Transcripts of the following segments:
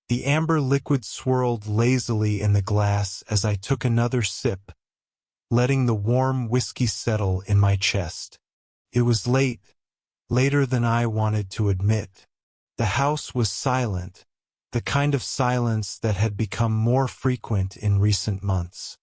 The amber liquid swirled lazily in the glass as I took another sip, letting the warm whiskey settle in my chest. It was late, later than I wanted to admit. The house was silent, the kind of silence that had become more frequent in recent months.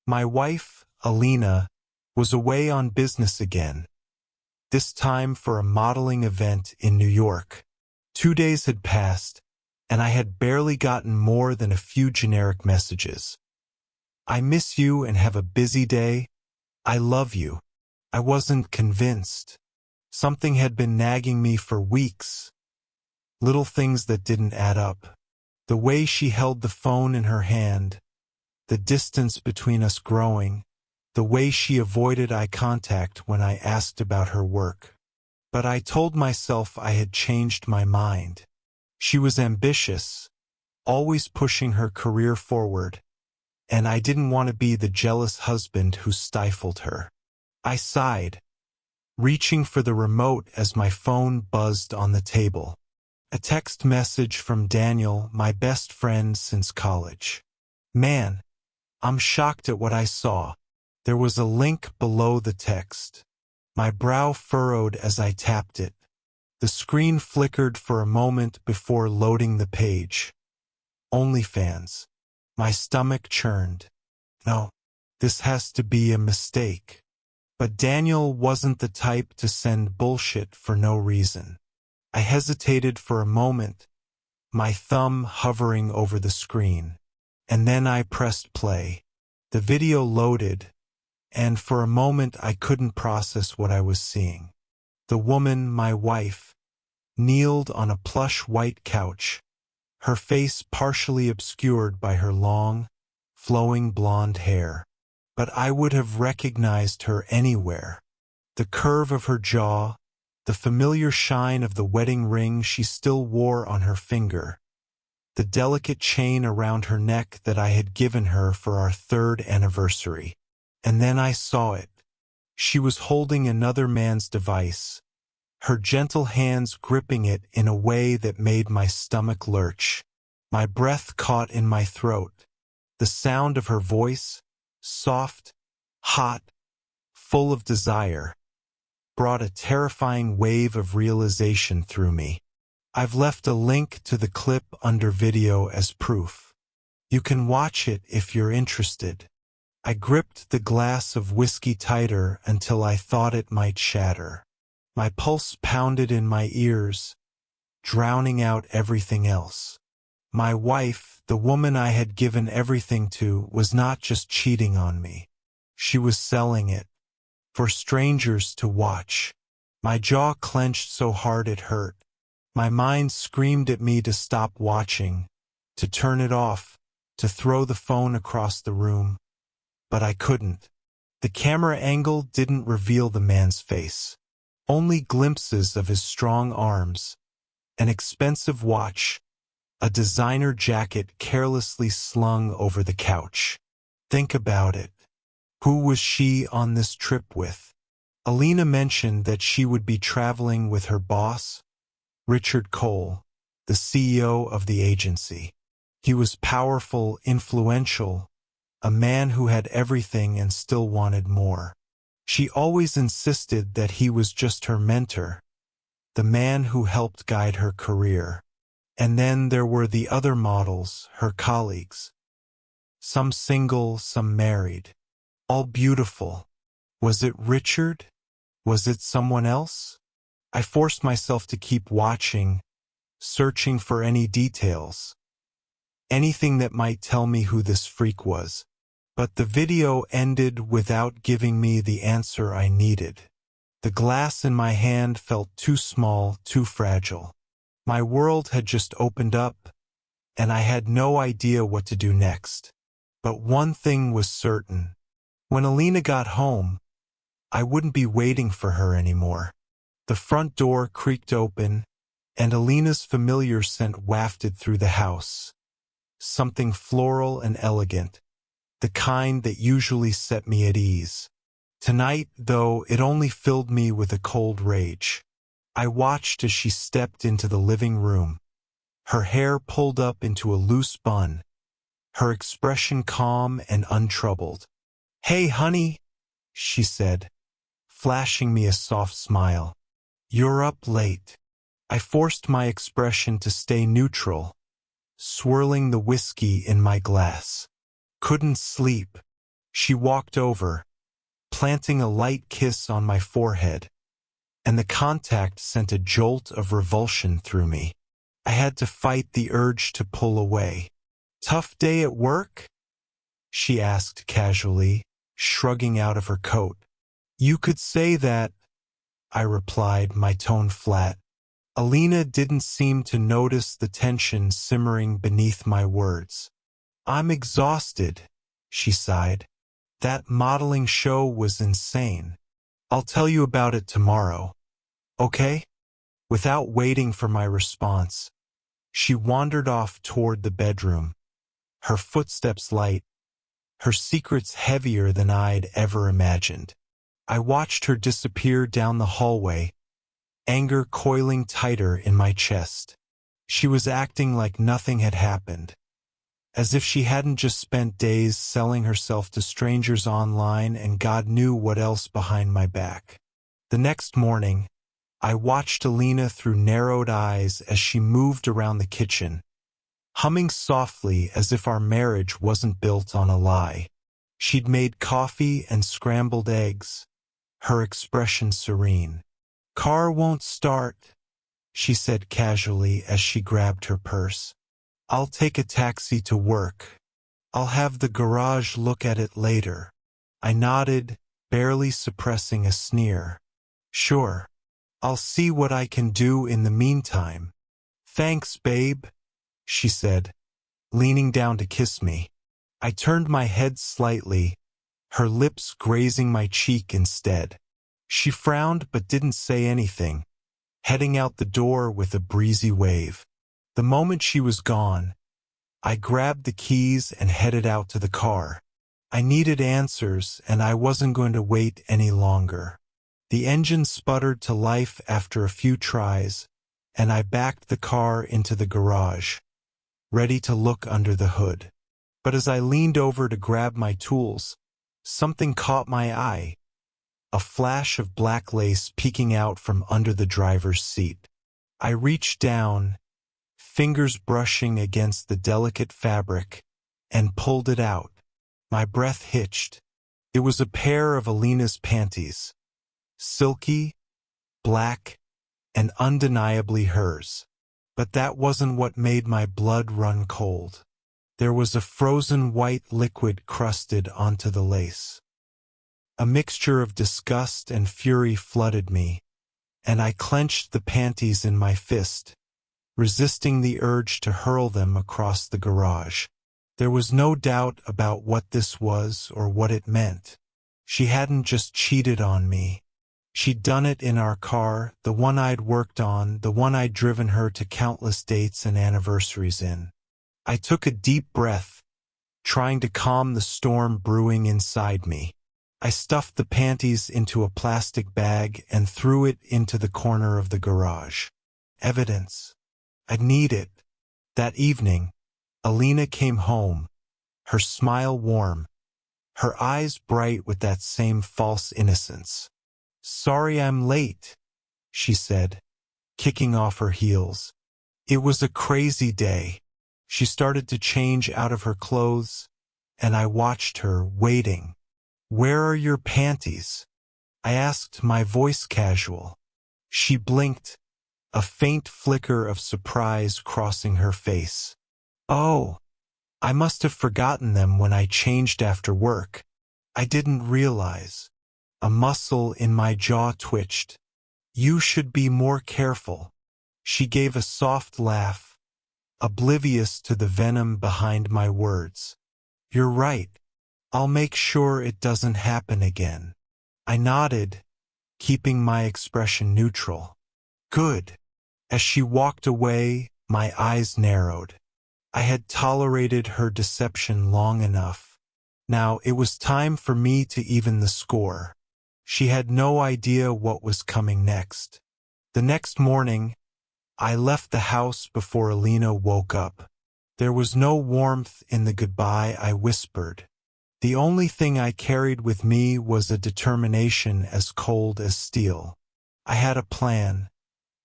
My wife, Alina, was away on business again, this time for a modeling event in New York. 2 days had passed, and I had barely gotten more than a few generic messages. I miss you and have a busy day. I love you. I wasn't convinced. Something had been nagging me for weeks. Little things that didn't add up. The way she held the phone in her hand, the distance between us growing, the way she avoided eye contact when I asked about her work. But I told myself I had changed my mind. She was ambitious, always pushing her career forward, and I didn't want to be the jealous husband who stifled her. I sighed, reaching for the remote as my phone buzzed on the table. A text message from Daniel, my best friend since college. Man, I'm shocked at what I saw. There was a link below the text. My brow furrowed as I tapped it. The screen flickered for a moment before loading the page. OnlyFans. My stomach churned. No, this has to be a mistake. But Daniel wasn't the type to send bullshit for no reason. I hesitated for a moment, my thumb hovering over the screen. And then I pressed play. The video loaded, and for a moment I couldn't process what I was seeing. The woman, my wife, kneeled on a plush white couch, her face partially obscured by her long, flowing blonde hair. But I would have recognized her anywhere. The curve of her jaw, the familiar shine of the wedding ring she still wore on her finger, the delicate chain around her neck that I had given her for our 3rd anniversary. And then I saw it. She was holding another man's device, her gentle hands gripping it in a way that made my stomach lurch. My breath caught in my throat. The sound of her voice, soft, hot, full of desire, brought a terrifying wave of realization through me. I've left a link to the clip under video as proof. You can watch it if you're interested. I gripped the glass of whiskey tighter until I thought it might shatter. My pulse pounded in my ears, drowning out everything else. My wife, the woman I had given everything to, was not just cheating on me. She was selling it for strangers to watch. My jaw clenched so hard it hurt. My mind screamed at me to stop watching, to turn it off, to throw the phone across the room. But I couldn't. The camera angle didn't reveal the man's face. Only glimpses of his strong arms, an expensive watch, a designer jacket carelessly slung over the couch. Think about it. Who was she on this trip with? Alina mentioned that she would be traveling with her boss, Richard Cole, the CEO of the agency. He was powerful, influential, a man who had everything and still wanted more. She always insisted that he was just her mentor, the man who helped guide her career. And then there were the other models, her colleagues. Some single, some married. All beautiful. Was it Richard? Was it someone else? I forced myself to keep watching, searching for any details. Anything that might tell me who this freak was. But the video ended without giving me the answer I needed. The glass in my hand felt too small, too fragile. My world had just opened up, and I had no idea what to do next. But one thing was certain. When Alina got home, I wouldn't be waiting for her anymore. The front door creaked open, and Alina's familiar scent wafted through the house. Something floral and elegant, the kind that usually set me at ease. Tonight, though, it only filled me with a cold rage. I watched as she stepped into the living room. her hair pulled up into a loose bun, her expression calm and untroubled. "Hey, honey," she said, flashing me a soft smile. "You're up late." I forced my expression to stay neutral, swirling the whiskey in my glass. "Couldn't sleep." She walked over, planting a light kiss on my forehead, and the contact sent a jolt of revulsion through me. I had to fight the urge to pull away. "Tough day at work?" she asked casually, shrugging out of her coat. "You could say that," I replied, my tone flat. Alina didn't seem to notice the tension simmering beneath my words. "I'm exhausted," she sighed. "That modeling show was insane. I'll tell you about it tomorrow. Okay?" Without waiting for my response, she wandered off toward the bedroom, her footsteps light, her secrets heavier than I'd ever imagined. I watched her disappear down the hallway, anger coiling tighter in my chest. She was acting like nothing had happened, as if she hadn't just spent days selling herself to strangers online and God knew what else behind my back. The next morning, I watched Alina through narrowed eyes as she moved around the kitchen, humming softly as if our marriage wasn't built on a lie. She'd made coffee and scrambled eggs, her expression serene. "Car won't start," she said casually as she grabbed her purse. "I'll take a taxi to work. I'll have the garage look at it later." I nodded, barely suppressing a sneer. "Sure. I'll see what I can do in the meantime." "Thanks, babe," she said, leaning down to kiss me. I turned my head slightly, her lips grazing my cheek instead. She frowned but didn't say anything, heading out the door with a breezy wave. The moment she was gone, I grabbed the keys and headed out to the car. I needed answers, and I wasn't going to wait any longer. The engine sputtered to life after a few tries, and I backed the car into the garage, ready to look under the hood. But as I leaned over to grab my tools, something caught my eye. A flash of black lace peeking out from under the driver's seat. I reached down, fingers brushing against the delicate fabric, and pulled it out. My breath hitched. It was a pair of Alina's panties. Silky, black, and undeniably hers. But that wasn't what made my blood run cold. There was a frozen white liquid crusted onto the lace. A mixture of disgust and fury flooded me, and I clenched the panties in my fist, resisting the urge to hurl them across the garage. There was no doubt about what this was or what it meant. She hadn't just cheated on me. She'd done it in our car, the one I'd worked on, the one I'd driven her to countless dates and anniversaries in. I took a deep breath, trying to calm the storm brewing inside me. I stuffed the panties into a plastic bag and threw it into the corner of the garage. Evidence. I'd need it. That evening, Alina came home, her smile warm, her eyes bright with that same false innocence. "Sorry I'm late," she said, kicking off her heels. It was a crazy day. She started to change out of her clothes, and I watched her, waiting. "Where are your panties?" I asked, my voice casual. She blinked, a faint flicker of surprise crossing her face. "Oh, I must have forgotten them when I changed after work. I didn't realize." A muscle in my jaw twitched. "You should be more careful." She gave a soft laugh, oblivious to the venom behind my words. "You're right. I'll make sure it doesn't happen again." I nodded, keeping my expression neutral. "Good." As she walked away, my eyes narrowed. I had tolerated her deception long enough. Now it was time for me to even the score. She had no idea what was coming next. The next morning, I left the house before Alina woke up. There was no warmth in the goodbye I whispered. The only thing I carried with me was a determination as cold as steel. I had a plan,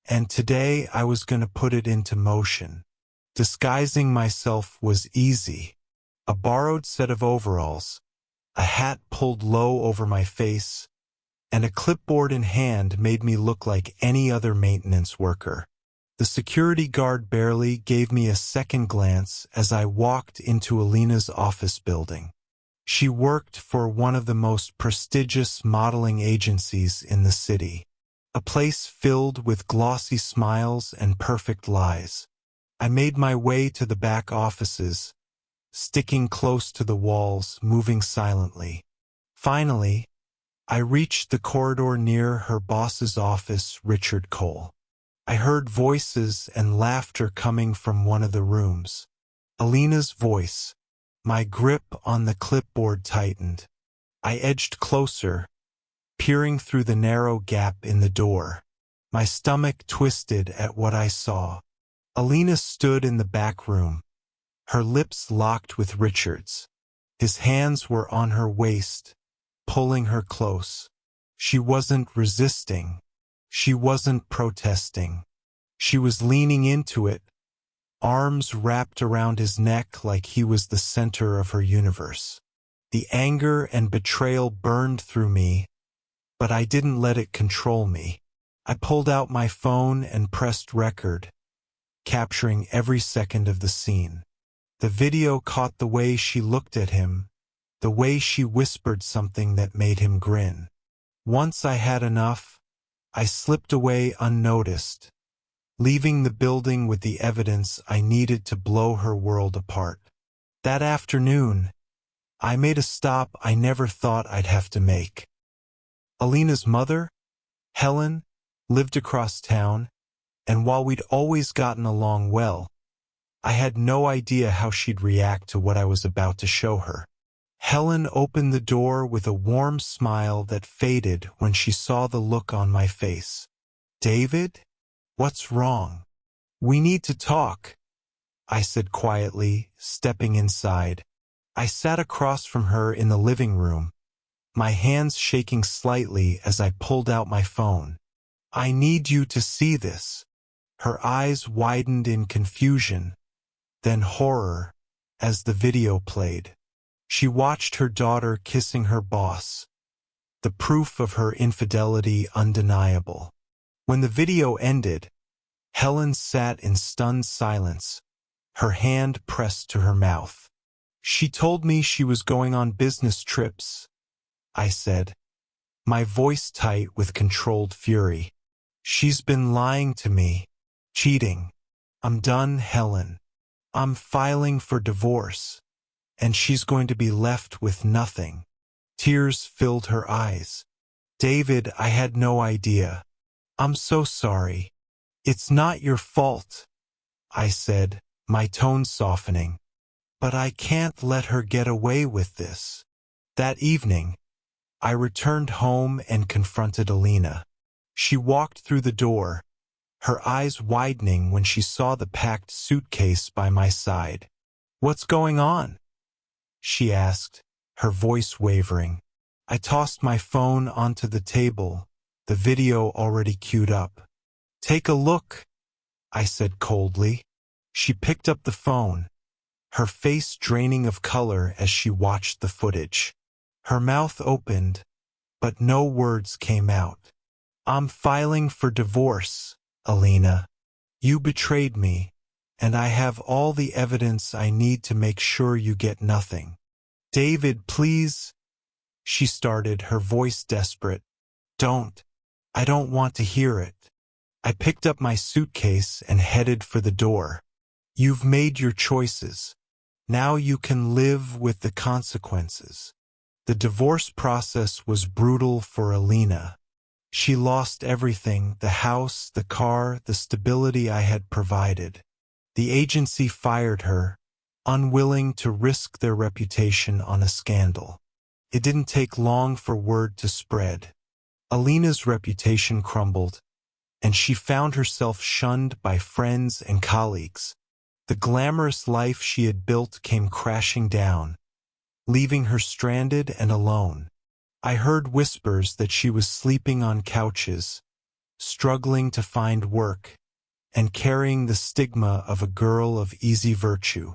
and today I was going to put it into motion. Disguising myself was easy. A borrowed set of overalls, a hat pulled low over my face, and a clipboard in hand made me look like any other maintenance worker. The security guard barely gave me a second glance as I walked into Alina's office building. She worked for one of the most prestigious modeling agencies in the city, a place filled with glossy smiles and perfect lies. I made my way to the back offices, sticking close to the walls, moving silently. Finally, I reached the corridor near her boss's office, Richard Cole. I heard voices and laughter coming from one of the rooms. Alina's voice. My grip on the clipboard tightened. I edged closer, peering through the narrow gap in the door. My stomach twisted at what I saw. Alina stood in the back room, her lips locked with Richard's. His hands were on her waist, pulling her close. She wasn't resisting. She wasn't protesting. She was leaning into it, arms wrapped around his neck like he was the center of her universe. The anger and betrayal burned through me, but I didn't let it control me. I pulled out my phone and pressed record, capturing every second of the scene. The video caught the way she looked at him, the way she whispered something that made him grin. Once I had enough, I slipped away unnoticed, leaving the building with the evidence I needed to blow her world apart. That afternoon, I made a stop I never thought I'd have to make. Alina's mother, Helen, lived across town, and while we'd always gotten along well, I had no idea how she'd react to what I was about to show her. Helen opened the door with a warm smile that faded when she saw the look on my face. "David? What's wrong?" "We need to talk," I said quietly, stepping inside. I sat across from her in the living room, my hands shaking slightly as I pulled out my phone. "I need you to see this." Her eyes widened in confusion, then horror, as the video played. She watched her daughter kissing her boss, the proof of her infidelity undeniable. When the video ended, Helen sat in stunned silence, her hand pressed to her mouth. "She told me she was going on business trips," I said, my voice tight with controlled fury. "She's been lying to me, cheating. I'm done, Helen. I'm filing for divorce, and she's going to be left with nothing." Tears filled her eyes. "David, I had no idea. I'm so sorry. It's not your fault," I said, my tone softening. "But I can't let her get away with this." That evening, I returned home and confronted Alina. She walked through the door, her eyes widening when she saw the packed suitcase by my side. "What's going on?" she asked, her voice wavering. I tossed my phone onto the table, the video already queued up. "Take a look," I said coldly. She picked up the phone, her face draining of color as she watched the footage. Her mouth opened, but no words came out. "I'm filing for divorce, Alina. You betrayed me, and I have all the evidence I need to make sure you get nothing." "David, please," she started, her voice desperate. "Don't. I don't want to hear it." I picked up my suitcase and headed for the door. "You've made your choices. Now you can live with the consequences." The divorce process was brutal for Alina. She lost everything, the house, the car, the stability I had provided. The agency fired her, unwilling to risk their reputation on a scandal. It didn't take long for word to spread. Alina's reputation crumbled, and she found herself shunned by friends and colleagues. The glamorous life she had built came crashing down, leaving her stranded and alone. I heard whispers that she was sleeping on couches, struggling to find work, and carrying the stigma of a girl of easy virtue.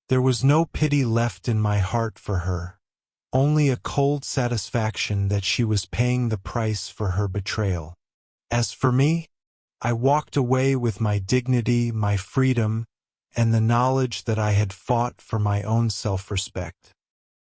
There was no pity left in my heart for her, only a cold satisfaction that she was paying the price for her betrayal. As for me, I walked away with my dignity, my freedom, and the knowledge that I had fought for my own self-respect.